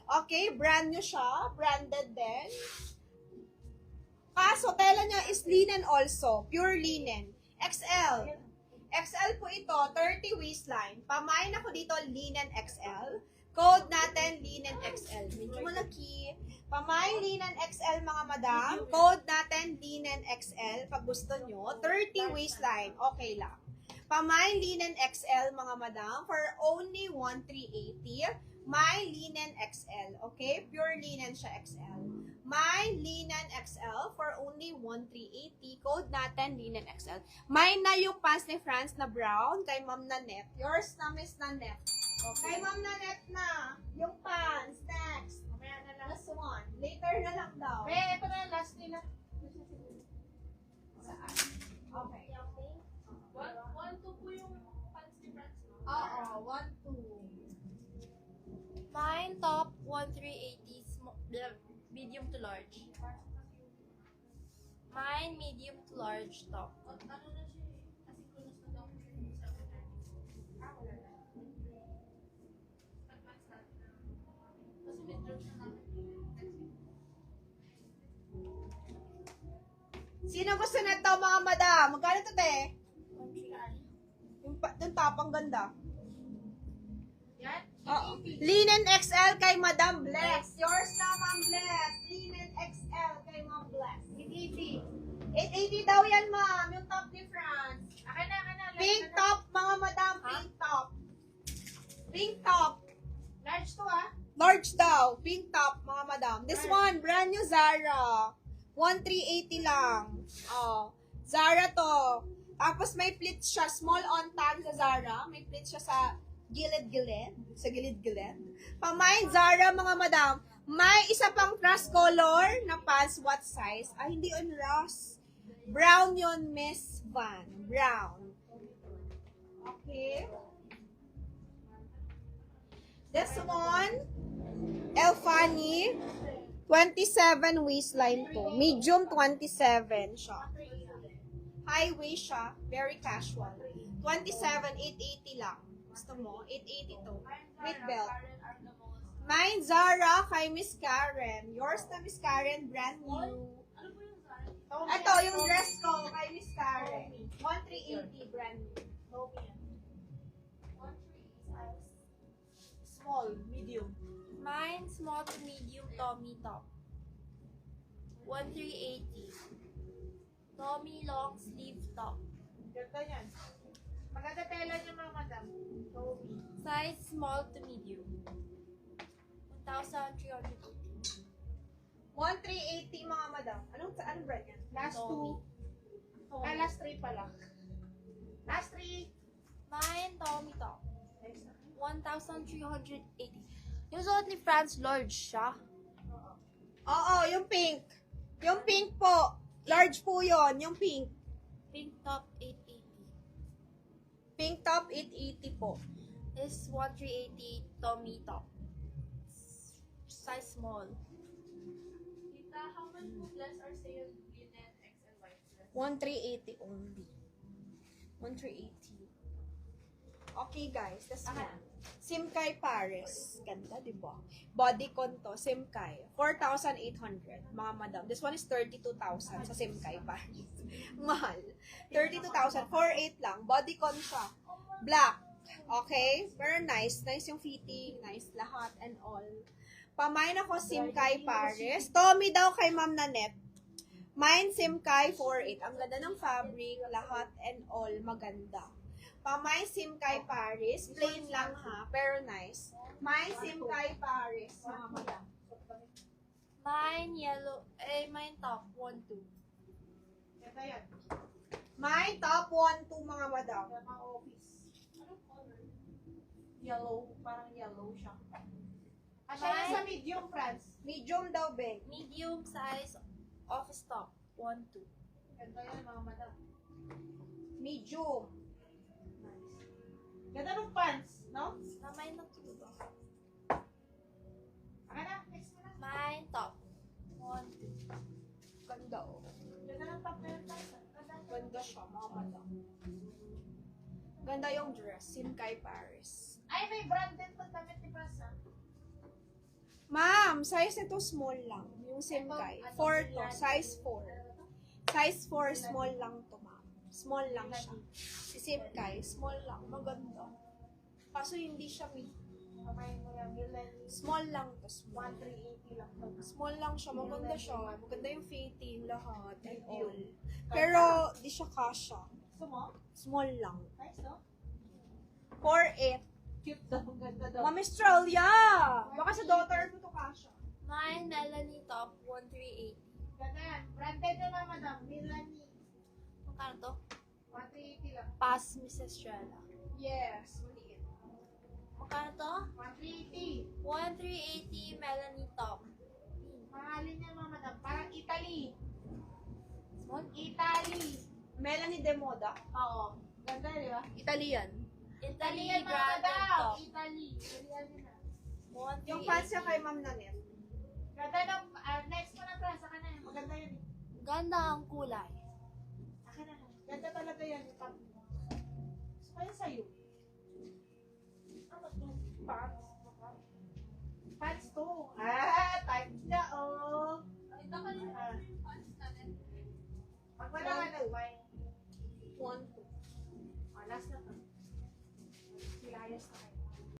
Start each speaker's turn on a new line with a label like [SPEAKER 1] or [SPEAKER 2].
[SPEAKER 1] Okay, brand new siya. Branded din. Kaso, tela niya is linen also. Pure linen. XL. XL po ito, 30 waistline. Pamain ako dito, linen XL. Code natin, linen XL. Medyo malaki. Pamain linen XL, mga madam. Code natin, linen XL. Pag gusto nyo, 30 waistline. Okay lang. Pamain linen XL, mga madam, for only 1,380. My linen XL. Okay? Pure linen siya XL. My linen XL for only 1,380. Code natin, linen XL. Mine na yung pants ni France na brown kay Ma'am Nanette. Yours na, Miss Nanette. Okay. Kay Ma'am Nanette na. Yung pants. Next. Last one. Later na lang daw.
[SPEAKER 2] Ito na, last nila.
[SPEAKER 1] Saan? Okay.
[SPEAKER 2] 1-2 po yung pants ni France.
[SPEAKER 1] Oo. 1, 2.
[SPEAKER 3] Mine top 1,380 medium to large. Mine medium to large top.
[SPEAKER 2] Ano na siya eh. Asynchronous na daw. Wala na. Pag-pants natin na. Kasi mid-drop siya namin.
[SPEAKER 1] Sino gusto na ito, mga madam? Magkano ito, te?
[SPEAKER 3] 1,380.
[SPEAKER 1] Yung tapang ganda.
[SPEAKER 2] Yan.
[SPEAKER 1] Oo. Linen XL kay Madam Bless. Yours na, Ma'am Bless. Linen XL kay Ma'am Bless. 880. 880 daw yan, ma'am. Yung top ni France.
[SPEAKER 2] Akin na.
[SPEAKER 1] Pink top, mga madam. Pink top. Pink top.
[SPEAKER 2] Large to ah.
[SPEAKER 1] Large daw. Pink top, mga madam. This one, brand new Zara. 1,380 lang. Oh. Zara to. Tapos may pleats siya. Small on tag sa Zara. May pleats siya sa gilid-gilid. Sa gilid-gilid. Pamain Zara, mga madam. May isa pang trust color na pants. What size? Ay, hindi on Ross. Brown yun, Miss Van. Brown. Okay. This one, Elfani. 27 waistline to. Medium 27 siya. High waist siya. Very casual. 27, 880 lang. Gusto mo? 880 to. With belt. Mine, Zara, kay Miss Karen. Yours na, Miss Karen, brand new.
[SPEAKER 2] Ano po yung Zara?
[SPEAKER 1] Ito, yung dress ko kay Miss Karen. 1,380, brand new. Small, medium.
[SPEAKER 3] Mine small to medium Tommy top. 1,380. Tommy long sleeve top.
[SPEAKER 2] Ganda yan. Maganda tela niya mga madam. Toby.
[SPEAKER 3] Size small to medium. 1,380.
[SPEAKER 1] 1,380, mga madam. Anong brand yan?
[SPEAKER 2] Last
[SPEAKER 3] Tommy.
[SPEAKER 2] 2. Last 3 pala. Last 3.
[SPEAKER 3] Mine Tommy top. 1,380. Yung suot ni France large siya.
[SPEAKER 1] Oo, yung pink. Yung pink po. Large po yon, yung pink.
[SPEAKER 3] Pink top 880.
[SPEAKER 1] Pink top, 880 po.
[SPEAKER 3] Is 1,380 Tommy top. Size small.
[SPEAKER 2] Tita, how much po less are sale linen X and white dress?
[SPEAKER 1] 1,380 only. 1,380. Okay, guys. This one. Simkay Paris. Ganda, di ba? Bodycon to. Simkay. 4,800. Mga madam. This one is 32,000 sa Simkay Paris. Mahal. 32,000. 4,800 lang. Bodycon siya. Black. Okay? Very nice. Nice yung fitting. Nice lahat and all. Pamain ako Simkay Paris. Tommy daw kay Ma'am Nanette. Mine Simkay 4,800. Ang ganda ng fabric. Lahat and all. Maganda. Pamay Simkay Paris. Plain lang ha. Pero nice. My Simkay Paris. Mga madam.
[SPEAKER 3] Mine yellow, mine top 1,2.
[SPEAKER 2] Ganda yan.
[SPEAKER 1] My top 1, 2 mga madam.
[SPEAKER 2] Kaya mga office. Anong color?
[SPEAKER 1] Yellow. Parang yellow siya.
[SPEAKER 2] Siya na sa medium, France.
[SPEAKER 1] Medium daw, Beng.
[SPEAKER 3] Medium size office top 1,2.
[SPEAKER 2] Ganda yan mga madam.
[SPEAKER 1] Medium.
[SPEAKER 2] Ganda ng pants, no?
[SPEAKER 3] Mine na to ba?
[SPEAKER 2] Akin na, next mo na.
[SPEAKER 3] Mine top 1,2.
[SPEAKER 1] Ganda oh.
[SPEAKER 2] Ganda ng top na yun, France.
[SPEAKER 1] Ganda siya, mga madam. Ganda yung dress. Simkay Paris.
[SPEAKER 2] Ay, may branded to damit ni France, ha?
[SPEAKER 1] ma'am, size nito small lang. Yung Simkai. 4 to, size 4. Size 4, small lang to, ma'am. Small lang siya. Si Simkai, small lang. Maganda. Kaso hindi siya big. Small lang to, small.
[SPEAKER 2] 1,380 lang to.
[SPEAKER 1] Small lang siya, maganda siya. Maganda yung fitting, lahat, and all. Pero, di siya kasha.
[SPEAKER 2] Gusto mo?
[SPEAKER 1] Small lang.
[SPEAKER 2] Nice, no?
[SPEAKER 1] 4'8".
[SPEAKER 2] Cute daw. Ang ganda daw.
[SPEAKER 1] Ma'am Australia! Baka sa daughter mo to kasha.
[SPEAKER 3] Mine, Melanie Top, 1380.
[SPEAKER 2] Ganda yan. Branded na lang, madam. Milani.
[SPEAKER 3] Magkano to?
[SPEAKER 2] 1,380 lang.
[SPEAKER 3] Pass, Miss Estrella.
[SPEAKER 1] Yes, maliit.
[SPEAKER 3] Magkano to?
[SPEAKER 2] 1,380.
[SPEAKER 3] 1380, Melanie Top.
[SPEAKER 2] Mahalin niya, mga madam. Parang Italy.
[SPEAKER 3] Small?
[SPEAKER 2] Italy.
[SPEAKER 1] Melanie de Moda.
[SPEAKER 2] Oo. Ganda, di ba?
[SPEAKER 1] Italian.
[SPEAKER 3] Italy,
[SPEAKER 2] Italian, mga
[SPEAKER 3] branded
[SPEAKER 2] madam.
[SPEAKER 3] top.
[SPEAKER 2] Italy. Italian yun na.
[SPEAKER 3] 1380.
[SPEAKER 1] Yung pants niya kay Ma'am Nanette.
[SPEAKER 2] Ganda ng, next mo na, Fran. Saka na yan. Maganda yun. eh.
[SPEAKER 3] Ganda ang kulay.
[SPEAKER 2] Saka na. Ganda talaga yan. Yung top mo. So, kaya sa'yo. Ano to? Pants. Pants to. Ah, type